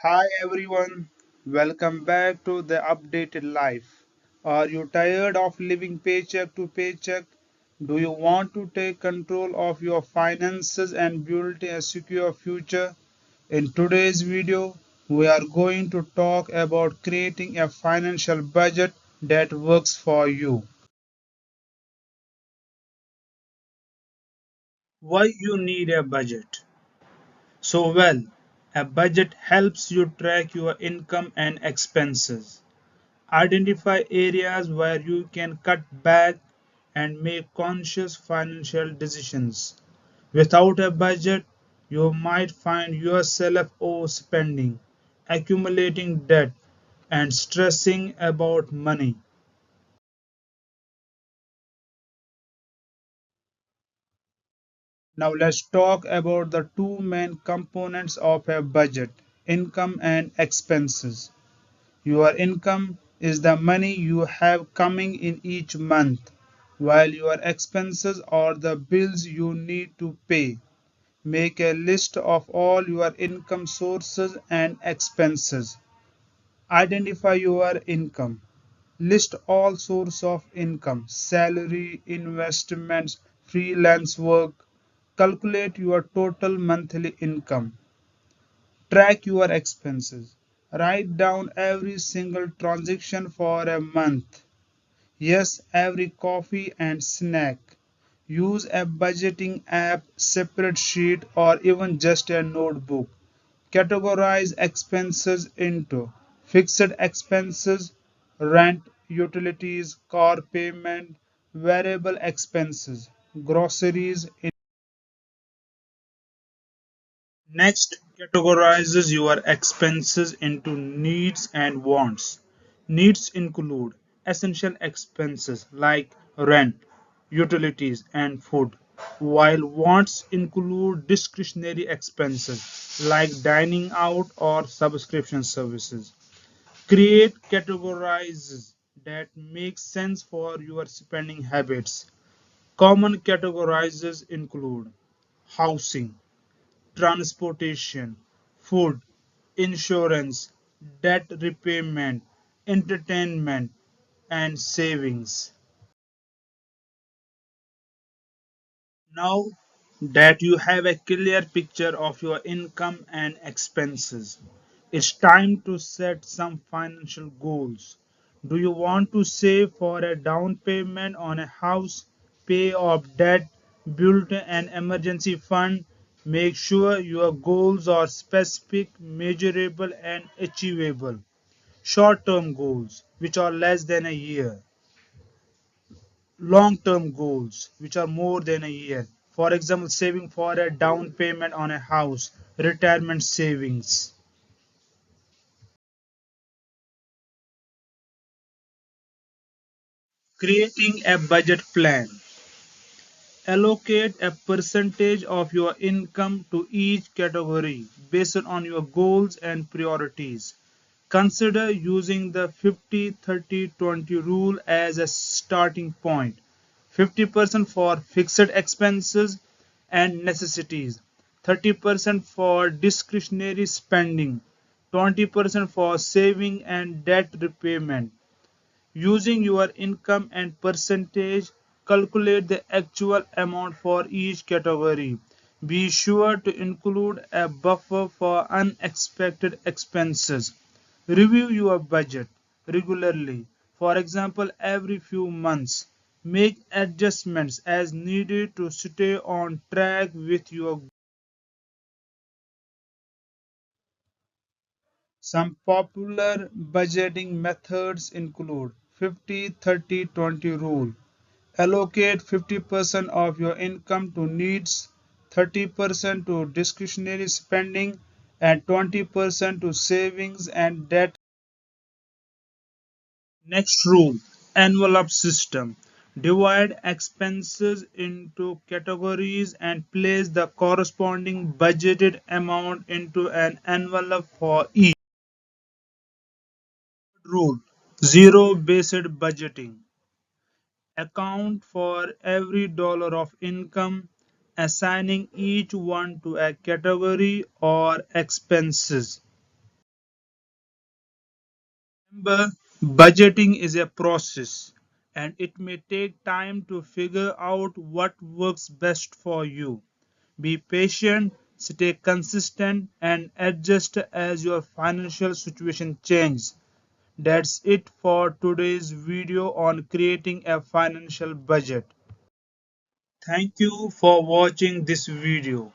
Hi everyone, welcome back to the updated life. Are you tired of living paycheck to paycheck? Do you want to take control of your finances and build a secure future? In today's video, we are going to talk about creating a financial budget that works for you. Why you need a budget? A budget helps you track your income and expenses. Identify areas where you can cut back and make conscious financial decisions. Without a budget, you might find yourself overspending, accumulating debt, and stressing about money. Now, let's talk about the two main components of a budget: income and expenses. Your income is the money you have coming in each month, while your expenses are the bills you need to pay. Make a list of all your income sources and expenses. Identify your income. List all sources of income: salary, investments, freelance work. Calculate your total monthly income. Track your expenses. Write down every single transaction for a month. Yes, every coffee and snack. Use a budgeting app, separate sheet, or even just a notebook. Categorize expenses into fixed expenses, rent, utilities, car payment, variable expenses, groceries. Next, categorizes your expenses into needs and wants. Needs include essential expenses like rent, utilities, and food, while wants include discretionary expenses like dining out or subscription services. Create categorizes that make sense for your spending habits. Common categorizes include housing, transportation, food, insurance, debt repayment, entertainment, and savings. Now that you have a clear picture of your income and expenses, it's time to set some financial goals. Do you want to save for a down payment on a house, pay off debt, build an emergency fund? Make sure your goals are specific, measurable, and achievable. Short term goals, which are less than a year. Long term goals, which are more than a year. For example, saving for a down payment on a house, retirement savings. Creating a budget plan. Allocate a percentage of your income to each category based on your goals and priorities. Consider using the 50-30-20 rule as a starting point. 50% for fixed expenses and necessities, 30% for discretionary spending, 20% for saving and debt repayment. Using your income and percentage, calculate the actual amount for each category. Be sure to include a buffer for unexpected expenses. Review your budget regularly. For example, every few months. Make adjustments as needed to stay on track with your. Some popular budgeting methods include 50-30-20 rule. Allocate 50% of your income to needs, 30% to discretionary spending, and 20% to savings and debt. Next rule: envelope system. Divide expenses into categories and place the corresponding budgeted amount into an envelope for each. Rule: zero based budgeting. Account for every dollar of income, assigning each one to a category or expenses. Remember, budgeting is a process and it may take time to figure out what works best for you. Be patient, stay consistent, and adjust as your financial situation changes. That's it for today's video on creating a financial budget. Thank you for watching this video.